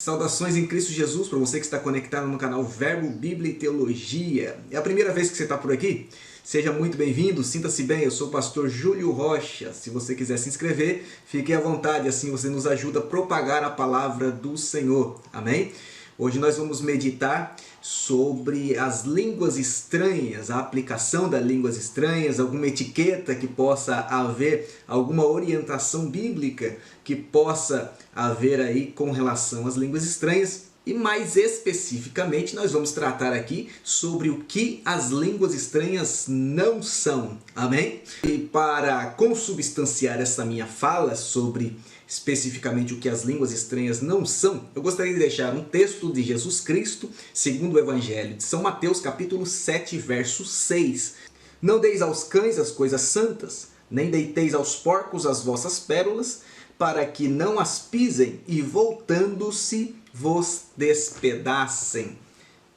Saudações em Cristo Jesus para você que está conectado no canal Verbo, Bíblia e Teologia. É a primeira vez que você está por aqui? Seja muito bem-vindo, sinta-se bem, eu sou o pastor Júlio Rocha. Se você quiser se inscrever, fique à vontade, assim você nos ajuda a propagar a palavra do Senhor. Amém? Hoje nós vamos meditar sobre as línguas estranhas, a aplicação das línguas estranhas, alguma etiqueta que possa haver, alguma orientação bíblica que possa haver aí com relação às línguas estranhas. E mais especificamente nós vamos tratar aqui sobre o que as línguas estranhas não são. Amém? E para consubstanciar essa minha fala sobre especificamente o que as línguas estranhas não são, eu gostaria de deixar um texto de Jesus Cristo, segundo o Evangelho de São Mateus, capítulo 7, verso 6. Não deis aos cães as coisas santas, nem deiteis aos porcos as vossas pérolas, para que não as pisem e voltando-se vos despedacem.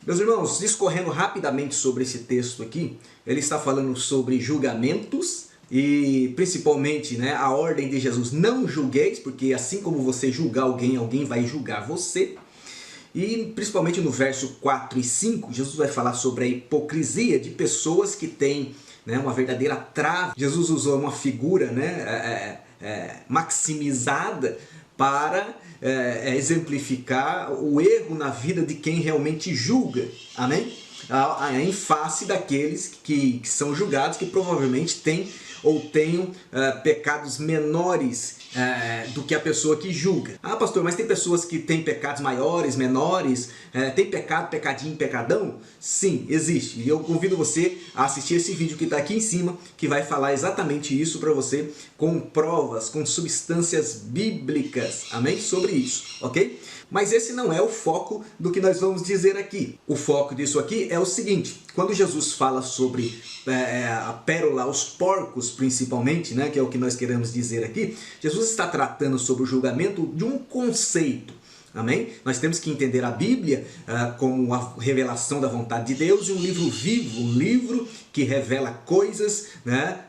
Meus irmãos, discorrendo rapidamente sobre esse texto aqui, ele está falando sobre julgamentos e principalmente a ordem de Jesus, não julgueis, porque assim como você julgar alguém, alguém vai julgar você. E principalmente no verso 4 e 5, Jesus vai falar sobre a hipocrisia de pessoas que têm uma verdadeira trave. Jesus usou uma figura maximizada para exemplificar o erro na vida de quem realmente julga. Amém? Em face daqueles que são julgados, que provavelmente têm ou tenham pecados menores do que a pessoa que julga. Ah, pastor, mas tem pessoas que têm pecados maiores, menores, tem pecado, pecadinho, pecadão? Sim, existe. E eu convido você a assistir esse vídeo que está aqui em cima, que vai falar exatamente isso para você, com provas, com substâncias bíblicas, amém? Sobre isso, ok? Mas esse não é o foco do que nós vamos dizer aqui. O foco disso aqui é o seguinte: quando Jesus fala sobre a pérola aos porcos, principalmente, que é o que nós queremos dizer aqui, Jesus está tratando sobre o julgamento de um conceito. Amém? Nós temos que entender a Bíblia como a revelação da vontade de Deus e um livro vivo, um livro que revela coisas,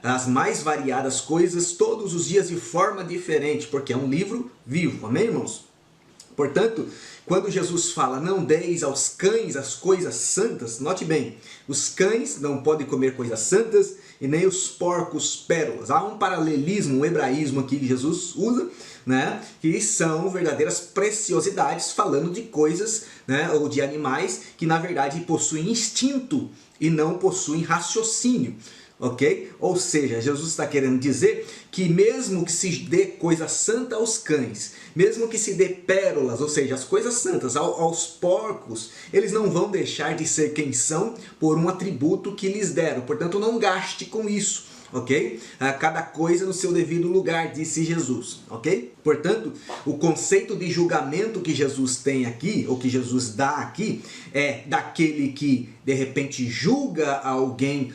as mais variadas coisas, todos os dias de forma diferente, porque é um livro vivo. Amém, irmãos? Portanto, quando Jesus fala, não deis aos cães as coisas santas, note bem, os cães não podem comer coisas santas e nem os porcos pérolas. Há um paralelismo, um hebraísmo aqui que Jesus usa, que são verdadeiras preciosidades, falando de coisas ou de animais que na verdade possuem instinto e não possuem raciocínio. Ok? Ou seja, Jesus está querendo dizer que mesmo que se dê coisa santa aos cães, mesmo que se dê pérolas, ou seja, as coisas santas aos porcos, eles não vão deixar de ser quem são por um atributo que lhes deram. Portanto, não gaste com isso. Ok? Cada coisa no seu devido lugar, disse Jesus. Ok? Portanto, o conceito de julgamento que Jesus tem aqui, ou que Jesus dá aqui, é daquele que de repente julga alguém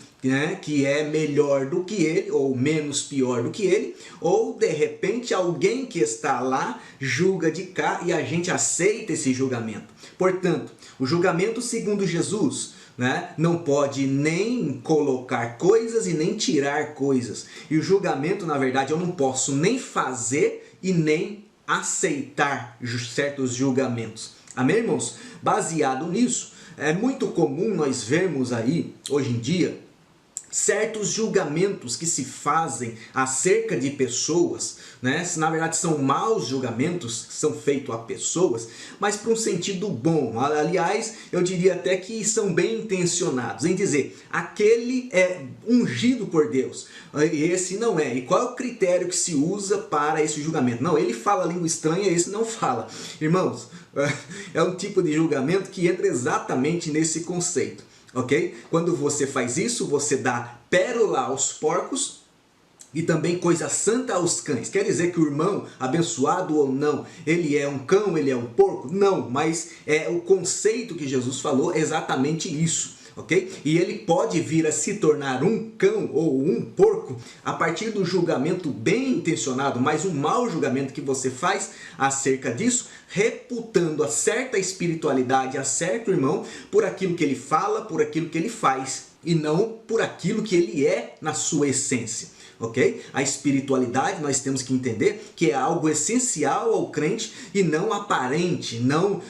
que é melhor do que ele, ou menos pior do que ele, ou de repente alguém que está lá julga de cá e a gente aceita esse julgamento. Portanto, o julgamento segundo Jesus não pode nem colocar coisas e nem tirar coisas. E o julgamento, na verdade, eu não posso nem fazer e nem aceitar certos julgamentos. Amém, irmãos? Baseado nisso, é muito comum nós vermos aí, hoje em dia, certos julgamentos que se fazem acerca de pessoas, na verdade são maus julgamentos que são feitos a pessoas, mas para um sentido bom. Aliás, eu diria até que são bem intencionados, em dizer, aquele é ungido por Deus, e esse não é. E qual é o critério que se usa para esse julgamento? Não, ele fala língua estranha, esse não fala. Irmãos, é um tipo de julgamento que entra exatamente nesse conceito. Ok? Quando você faz isso, você dá pérola aos porcos e também coisa santa aos cães. Quer dizer que o irmão, abençoado ou não, ele é um cão, ele é um porco? Não, mas o conceito que Jesus falou é exatamente isso. Okay? E ele pode vir a se tornar um cão ou um porco a partir do julgamento bem intencionado, mas um mau julgamento que você faz acerca disso, reputando a certa espiritualidade, a certo irmão, por aquilo que ele fala, por aquilo que ele faz. e não por aquilo que ele é na sua essência. Ok? A espiritualidade, nós temos que entender que é algo essencial ao crente e não aparente, não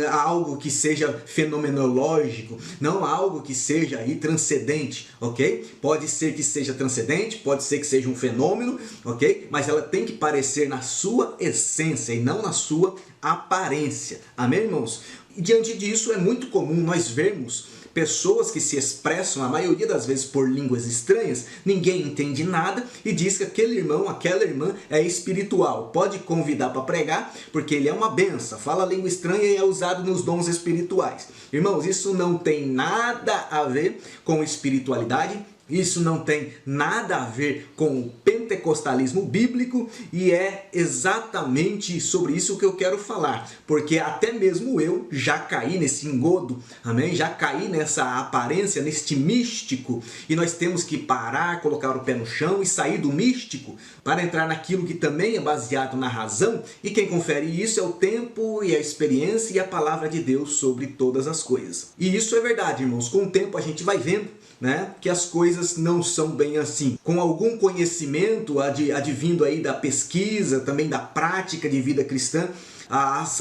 algo que seja fenomenológico, não algo que seja aí transcendente, ok? Pode ser que seja transcendente, pode ser que seja um fenômeno, ok? Mas ela tem que parecer na sua essência e não na sua aparência. Amém, irmãos? E diante disso é muito comum nós vermos pessoas que se expressam, a maioria das vezes, por línguas estranhas, ninguém entende nada e diz que aquele irmão, aquela irmã é espiritual. Pode convidar para pregar, porque ele é uma benção, fala língua estranha e é usado nos dons espirituais. Irmãos, isso não tem nada a ver com espiritualidade, isso não tem nada a ver com o pentecostalismo bíblico e é exatamente sobre isso que eu quero falar, porque até mesmo eu já caí nesse engodo, amém? Já caí nessa aparência, neste místico, e nós temos que parar, colocar o pé no chão e sair do místico para entrar naquilo que também é baseado na razão, e quem confere isso é o tempo e a experiência e a palavra de Deus sobre todas as coisas. E isso é verdade, irmãos, com o tempo a gente vai vendo, né, que as coisas não são bem assim. Com algum conhecimento advindo aí da pesquisa, também da prática de vida cristã,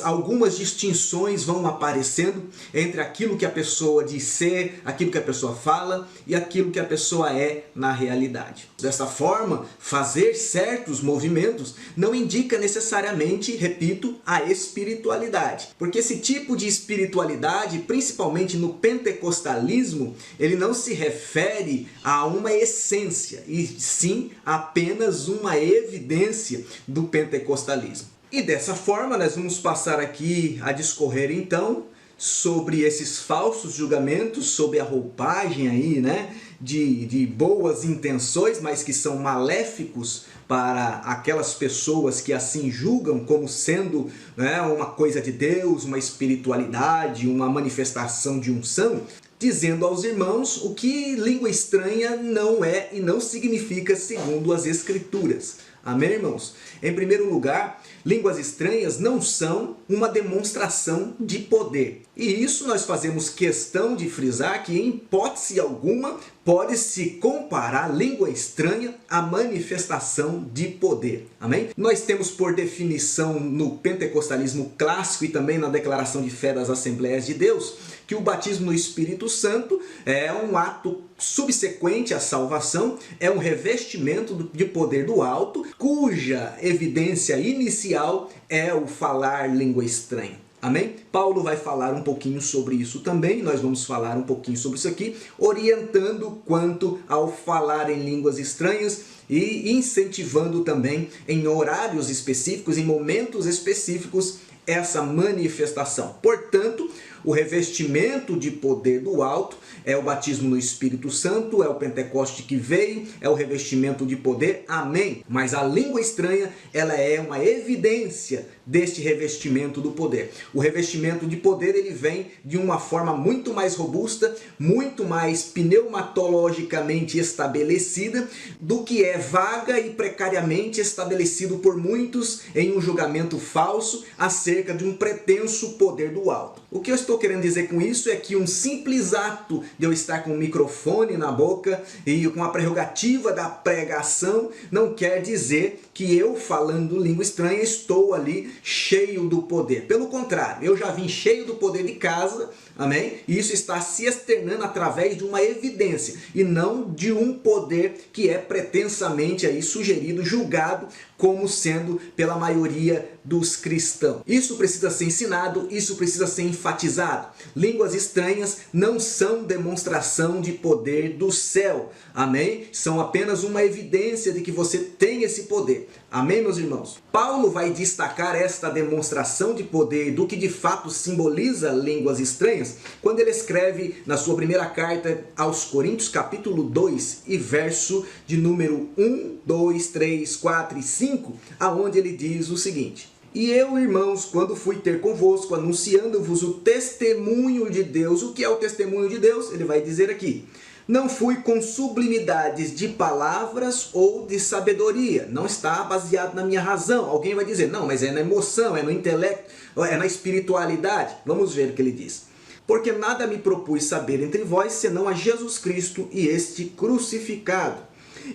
algumas distinções vão aparecendo entre aquilo que a pessoa diz ser, aquilo que a pessoa fala e aquilo que a pessoa é na realidade. Dessa forma, fazer certos movimentos não indica necessariamente, repito, a espiritualidade. Porque esse tipo de espiritualidade, principalmente no pentecostalismo, ele não se refere a uma essência, e sim apenas uma evidência do pentecostalismo. E dessa forma nós vamos passar aqui a discorrer então sobre esses falsos julgamentos, sobre a roupagem aí, né, de boas intenções, mas que são maléficos para aquelas pessoas que assim julgam como sendo, né, uma coisa de Deus, uma espiritualidade, uma manifestação de unção, dizendo aos irmãos o que língua estranha não é e não significa segundo as Escrituras. Amém, irmãos? Em primeiro lugar, línguas estranhas não são uma demonstração de poder. E isso nós fazemos questão de frisar que, em hipótese alguma, pode-se comparar língua estranha à manifestação de poder. Amém? Nós temos por definição no pentecostalismo clássico e também na declaração de fé das Assembleias de Deus, que o batismo no Espírito Santo é um ato subsequente à salvação, é um revestimento de poder do alto, cuja evidência inicial é o falar língua estranha. Amém? Paulo vai falar um pouquinho sobre isso também, nós vamos falar um pouquinho sobre isso aqui, orientando quanto ao falar em línguas estranhas e incentivando também em horários específicos, em momentos específicos, essa manifestação. Portanto, o revestimento de poder do alto é o batismo no Espírito Santo, é o Pentecoste que veio, é o revestimento de poder, amém. Mas a língua estranha, ela é uma evidência deste revestimento do poder. O revestimento de poder, ele vem de uma forma muito mais robusta, muito mais pneumatologicamente estabelecida do que é vaga e precariamente estabelecido por muitos em um julgamento falso acerca de um pretenso poder do alto. O que eu estou querendo dizer com isso é que um simples ato de eu estar com o microfone na boca e com a prerrogativa da pregação não quer dizer que eu, falando língua estranha, estou ali cheio do poder. Pelo contrário, eu já vim cheio do poder de casa, amém? E isso está se externando através de uma evidência e não de um poder que é pretensamente aí sugerido, julgado como sendo pela maioria dos cristãos. Isso precisa ser ensinado, isso precisa ser enfatizado. Línguas estranhas não são demonstração de poder do céu, amém? São apenas uma evidência de que você tem esse poder. Amém, meus irmãos? Paulo vai destacar esta demonstração de poder do que de fato simboliza línguas estranhas quando ele escreve na sua primeira carta aos Coríntios, capítulo 2 e verso de número 1, 2, 3, 4 e 5, aonde ele diz o seguinte: E eu, irmãos, quando fui ter convosco, anunciando-vos o testemunho de Deus. O que é o testemunho de Deus? Ele vai dizer aqui: não fui com sublimidades de palavras ou de sabedoria. Não está baseado na minha razão. Alguém vai dizer, não, mas é na emoção, é no intelecto, é na espiritualidade. Vamos ver o que ele diz. Porque nada me propus saber entre vós, senão a Jesus Cristo e este crucificado.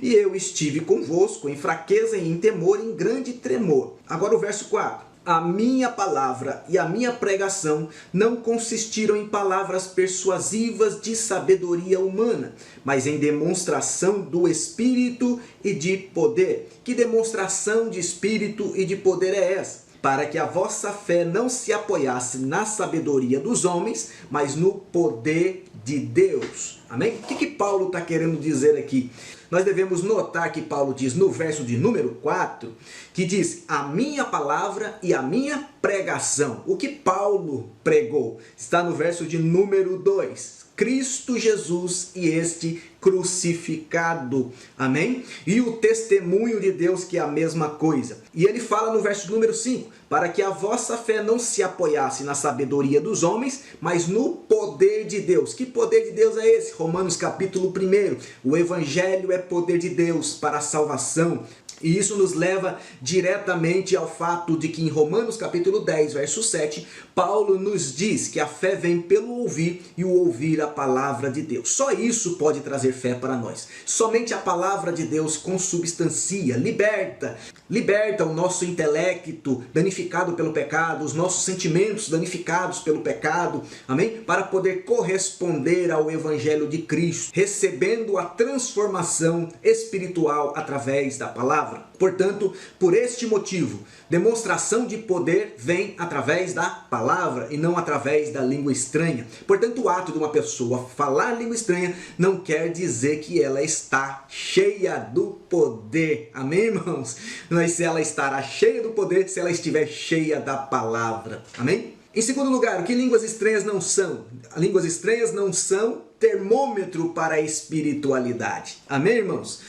E eu estive convosco em fraqueza e em temor, em grande tremor. Agora o verso 4. A minha palavra e a minha pregação não consistiram em palavras persuasivas de sabedoria humana, mas em demonstração do Espírito e de poder. Que demonstração de Espírito e de poder é essa? Para que a vossa fé não se apoiasse na sabedoria dos homens, mas no poder de Deus. Amém? O que Paulo está querendo dizer aqui? Nós devemos notar que Paulo diz no verso de número 4, que diz a minha palavra e a minha pregação. O que Paulo pregou está no verso de número 2. Cristo Jesus e este crucificado. Amém? E o testemunho de Deus, que é a mesma coisa. E ele fala no verso número 5, para que a vossa fé não se apoiasse na sabedoria dos homens, mas no poder de Deus. Que poder de Deus é esse? Romanos capítulo 1. O evangelho é poder de Deus para a salvação. E isso nos leva diretamente ao fato de que em Romanos capítulo 10, verso 7, Paulo nos diz que a fé vem pelo ouvir e o ouvir a palavra de Deus. Só isso pode trazer fé para nós. Somente a palavra de Deus consubstancia, liberta o nosso intelecto danificado pelo pecado, os nossos sentimentos danificados pelo pecado, amém? Para poder corresponder ao evangelho de Cristo, recebendo a transformação espiritual através da palavra. Portanto, por este motivo, demonstração de poder vem através da palavra e não através da língua estranha. Portanto, o ato de uma pessoa falar língua estranha não quer dizer que ela está cheia do poder. Amém, irmãos? Mas se ela estará cheia do poder, se ela estiver cheia da palavra. Amém? Em segundo lugar, o que línguas estranhas não são? Línguas estranhas não são termômetro para a espiritualidade. Amém, irmãos?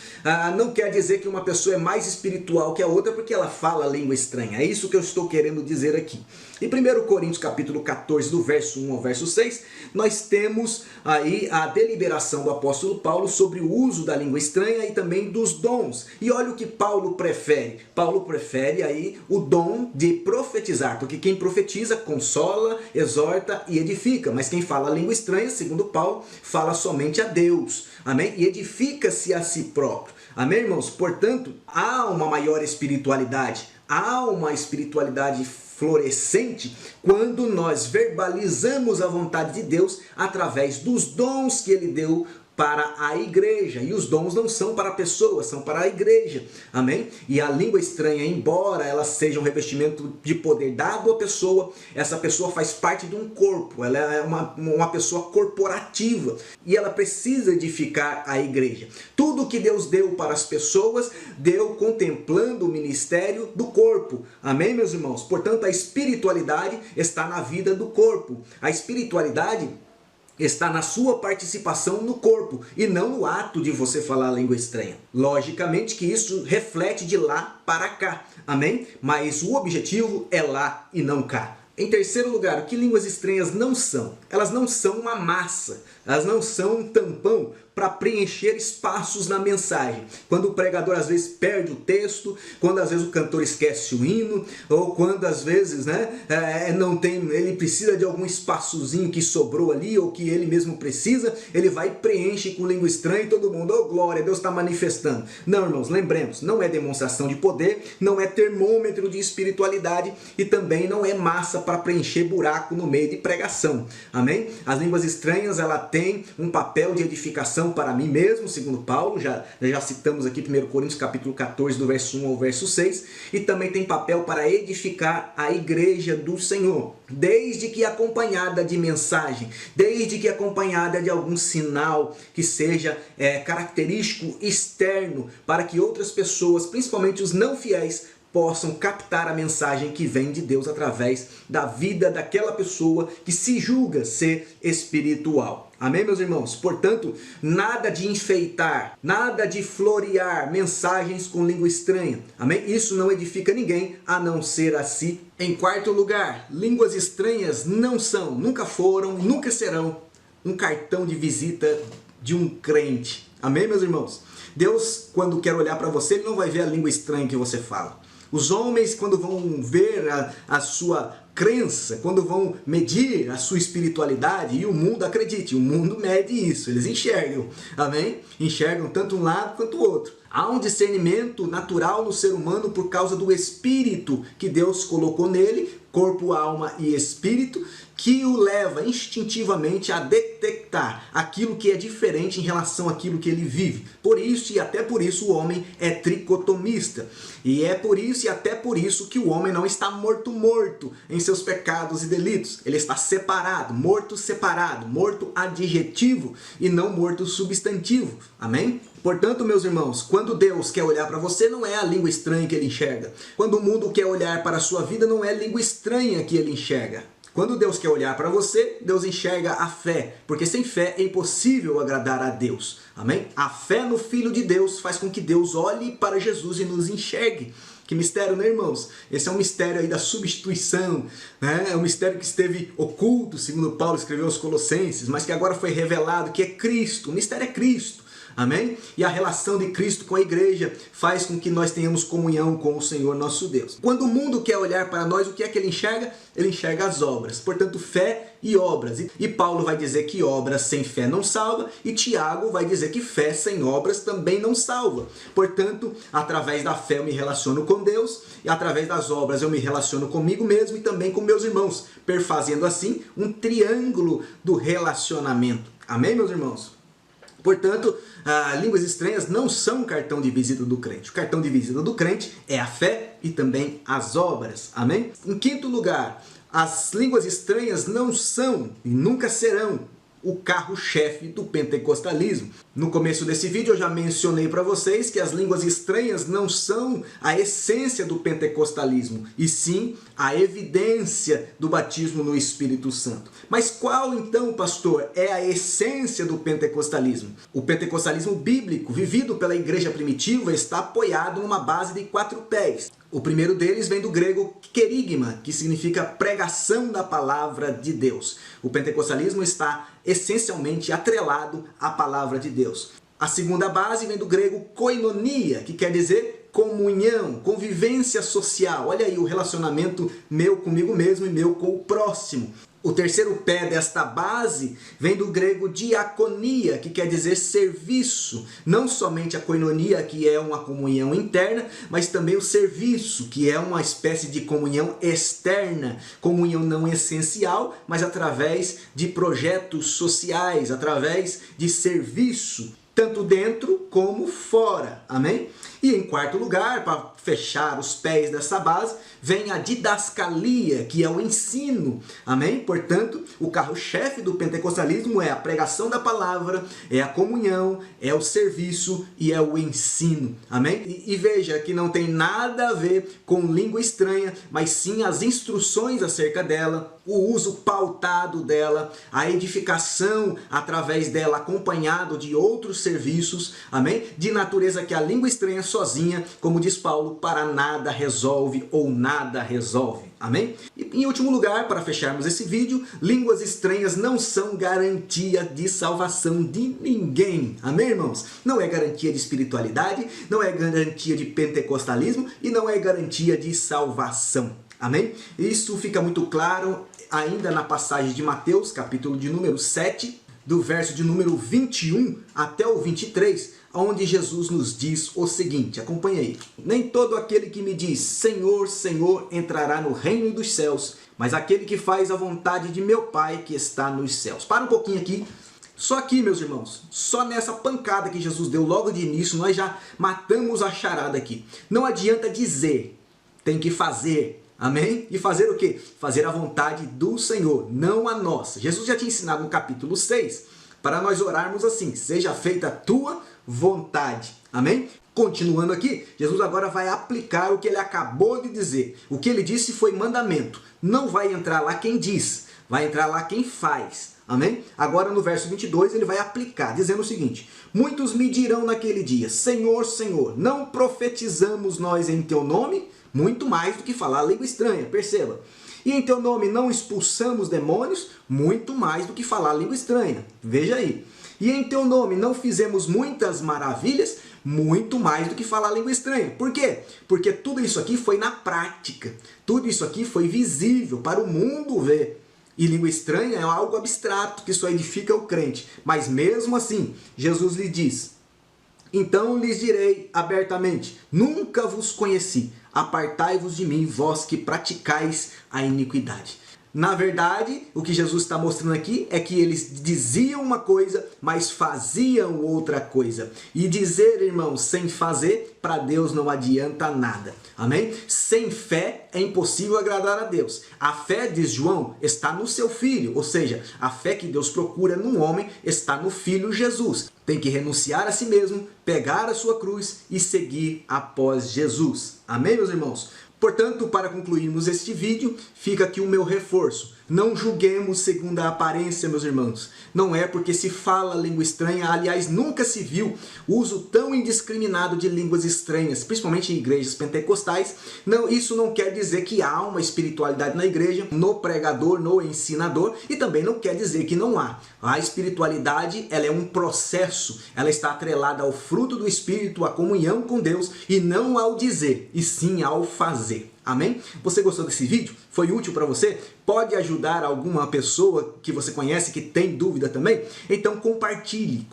Não quer dizer que uma pessoa é mais espiritual que a outra porque ela fala língua estranha. É isso que eu estou querendo dizer aqui. Em 1 Coríntios capítulo 14, do verso 1 ao verso 6, nós temos aí a deliberação do apóstolo Paulo sobre o uso da língua estranha e também dos dons. E olha o que Paulo prefere. Paulo prefere aí o dom de profetizar, porque quem profetiza consola, exorta e edifica. Mas quem fala língua estranha, segundo Paulo, fala somente a Deus. Amém? E edifica-se a si próprio. Amém, irmãos? Portanto, há uma maior espiritualidade. Há uma espiritualidade florescente quando nós verbalizamos a vontade de Deus através dos dons que Ele deu para a igreja. E os dons não são para pessoas, são para a igreja. Amém? E a língua estranha, embora ela seja um revestimento de poder dado à pessoa, essa pessoa faz parte de um corpo. Ela é uma pessoa corporativa. E ela precisa edificar a igreja. Tudo que Deus deu para as pessoas, deu contemplando o ministério do corpo. Amém, meus irmãos? Portanto, a espiritualidade está na vida do corpo. A espiritualidade está na sua participação no corpo e não no ato de você falar a língua estranha. Logicamente que isso reflete de lá para cá, amém? Mas o objetivo é lá e não cá. Em terceiro lugar, o que línguas estranhas não são? Elas não são uma massa, elas não são um tampão para preencher espaços na mensagem. Quando o pregador às vezes perde o texto, quando às vezes o cantor esquece o hino, ou quando às vezes não tem, ele precisa de algum espaçozinho que sobrou ali, ou que ele mesmo precisa, ele vai e preenche com língua estranha e todo mundo, oh glória, Deus está manifestando. Não, irmãos, lembremos, não é demonstração de poder, não é termômetro de espiritualidade e também não é massa para preencher buraco no meio de pregação. Amém? As línguas estranhas, ela tem um papel de edificação para mim mesmo, segundo Paulo, já citamos aqui 1 Coríntios capítulo 14, do verso 1 ao verso 6, e também tem papel para edificar a igreja do Senhor, desde que acompanhada de mensagem, desde que acompanhada de algum sinal que seja característico externo, para que outras pessoas, principalmente os não fiéis, possam captar a mensagem que vem de Deus através da vida daquela pessoa que se julga ser espiritual. Amém, meus irmãos? Portanto, nada de enfeitar, nada de florear mensagens com língua estranha. Amém? Isso não edifica ninguém a não ser a si. Em quarto lugar, línguas estranhas não são, nunca foram, nunca serão um cartão de visita de um crente. Amém, meus irmãos? Deus, quando quer olhar para você, ele não vai ver a língua estranha que você fala. Os homens, quando vão ver a sua crença, quando vão medir a sua espiritualidade, e o mundo, acredite, o mundo mede isso, eles enxergam, amém? Enxergam tanto um lado quanto o outro. Há um discernimento natural no ser humano por causa do espírito que Deus colocou nele, corpo, alma e espírito, que o leva instintivamente a detectar aquilo que é diferente em relação àquilo que ele vive. Por isso e até por isso o homem é tricotomista. E é por isso e até por isso que o homem não está morto em seus pecados e delitos. Ele está separado, morto adjetivo e não morto substantivo. Amém? Portanto, meus irmãos, quando Deus quer olhar para você, não é a língua estranha que ele enxerga. Quando o mundo quer olhar para a sua vida, não é a língua estranha que ele enxerga. Quando Deus quer olhar para você, Deus enxerga a fé, porque sem fé é impossível agradar a Deus. Amém? A fé no Filho de Deus faz com que Deus olhe para Jesus e nos enxergue. Que mistério, né, irmãos? Esse é um mistério aí da substituição, né? É um mistério que esteve oculto, segundo Paulo escreveu aos Colossenses, mas que agora foi revelado, que é Cristo. O mistério é Cristo. Amém? E a relação de Cristo com a igreja faz com que nós tenhamos comunhão com o Senhor nosso Deus. Quando o mundo quer olhar para nós, o que é que ele enxerga? Ele enxerga as obras. Portanto, fé e obras. E Paulo vai dizer que obras sem fé não salva, e Tiago vai dizer que fé sem obras também não salva. Portanto, através da fé eu me relaciono com Deus, e através das obras eu me relaciono comigo mesmo e também com meus irmãos, perfazendo assim um triângulo do relacionamento. Amém, meus irmãos? Portanto, línguas estranhas não são o cartão de visita do crente. O cartão de visita do crente é a fé e também as obras. Amém? Em quinto lugar, as línguas estranhas não são e nunca serão o carro-chefe do pentecostalismo. No começo desse vídeo eu já mencionei para vocês que as línguas estranhas não são a essência do pentecostalismo, e sim a evidência do batismo no Espírito Santo. Mas qual então, pastor, é a essência do pentecostalismo? O pentecostalismo bíblico, vivido pela igreja primitiva, está apoiado numa base de 4 pés. O primeiro deles vem do grego querigma, que significa pregação da palavra de Deus. O pentecostalismo está essencialmente atrelado à palavra de Deus. A segunda base vem do grego koinonia, que quer dizer comunhão, convivência social. Olha aí o relacionamento meu comigo mesmo e meu com o próximo. O terceiro pé desta base vem do grego diaconia, que quer dizer serviço. Não somente a koinonia, que é uma comunhão interna, mas também o serviço, que é uma espécie de comunhão externa. Comunhão não essencial, mas através de projetos sociais, através de serviço, tanto dentro como fora. Amém? E em quarto lugar, para fechar os pés dessa base, vem a didascalia, que é o ensino. Amém? Portanto, o carro-chefe do pentecostalismo é a pregação da palavra, é a comunhão, é o serviço e é o ensino. Amém? E veja que não tem nada a ver com língua estranha, mas sim as instruções acerca dela, o uso pautado dela, a edificação através dela, acompanhado de outros serviços, amém? De natureza que a língua estranha sozinha, como diz Paulo, para nada resolve ou nada resolve. Amém? E em último lugar, para fecharmos esse vídeo, línguas estranhas não são garantia de salvação de ninguém. Amém, irmãos? Não é garantia de espiritualidade, não é garantia de pentecostalismo e não é garantia de salvação. Amém? Isso fica muito claro ainda na passagem de Mateus, capítulo de número 7, do verso de número 21 até o 23, onde Jesus nos diz o seguinte, acompanha aí. Nem todo aquele que me diz, Senhor, Senhor, entrará no reino dos céus, mas aquele que faz a vontade de meu Pai que está nos céus. Para um pouquinho aqui. Só aqui, meus irmãos, só nessa pancada que Jesus deu logo de início, nós já matamos a charada aqui. Não adianta dizer, tem que fazer. Amém? E fazer o quê? Fazer a vontade do Senhor, não a nossa. Jesus já tinha ensinado no capítulo 6, para nós orarmos assim, seja feita a tua vontade. Amém? Continuando aqui, Jesus agora vai aplicar o que ele acabou de dizer. O que ele disse foi mandamento. Não vai entrar lá quem diz, vai entrar lá quem faz. Amém? Agora no verso 22 ele vai aplicar, dizendo o seguinte, muitos me dirão naquele dia, Senhor, Senhor, não profetizamos nós em teu nome? Muito mais do que falar língua estranha, perceba. E em teu nome não expulsamos demônios? Muito mais do que falar língua estranha. Veja aí. E em teu nome não fizemos muitas maravilhas? Muito mais do que falar língua estranha. Por quê? Porque tudo isso aqui foi na prática. Tudo isso aqui foi visível para o mundo ver. E língua estranha é algo abstrato que só edifica o crente. Mas mesmo assim, Jesus lhe diz: então lhes direi abertamente, nunca vos conheci, apartai-vos de mim, vós que praticais a iniquidade. Na verdade, o que Jesus está mostrando aqui é que eles diziam uma coisa, mas faziam outra coisa. E dizer, irmãos, sem fazer, para Deus não adianta nada. Amém? Sem fé é impossível agradar a Deus. A fé, diz João, está no seu Filho. Ou seja, a fé que Deus procura num homem está no Filho Jesus. Tem que renunciar a si mesmo, pegar a sua cruz e seguir após Jesus. Amém, meus irmãos? Portanto, para concluirmos este vídeo, fica aqui o meu reforço. Não julguemos segundo a aparência, meus irmãos. Não é porque se fala língua estranha, aliás, nunca se viu uso tão indiscriminado de línguas estranhas, principalmente em igrejas pentecostais. Não, isso não quer dizer que há uma espiritualidade na igreja, no pregador, no ensinador, e também não quer dizer que não há. A espiritualidade, ela é um processo, ela está atrelada ao fruto do Espírito, à comunhão com Deus, e não ao dizer, e sim ao fazer. Amém? Você gostou desse vídeo? Foi útil para você? Pode ajudar alguma pessoa que você conhece que tem dúvida também? Então compartilhe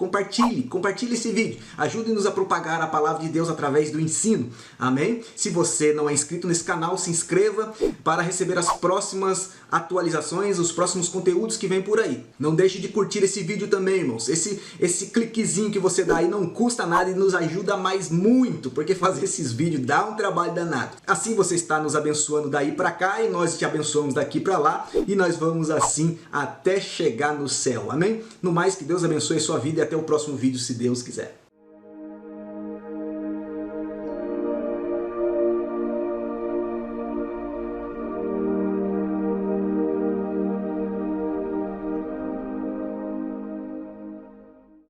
esse vídeo. Ajude-nos a propagar a palavra de Deus através do ensino. Amém? Se você não é inscrito nesse canal, se inscreva para receber as próximas atualizações, os próximos conteúdos que vem por aí. Não deixe de curtir esse vídeo também, irmãos. Esse cliquezinho que você dá aí não custa nada e nos ajuda mais muito, porque fazer esses vídeos dá um trabalho danado. Assim você está nos abençoando daí para cá e nós te abençoamos daqui para lá e nós vamos assim até chegar no céu. Amém? No mais, que Deus abençoe a sua vida e até o próximo vídeo, se Deus quiser.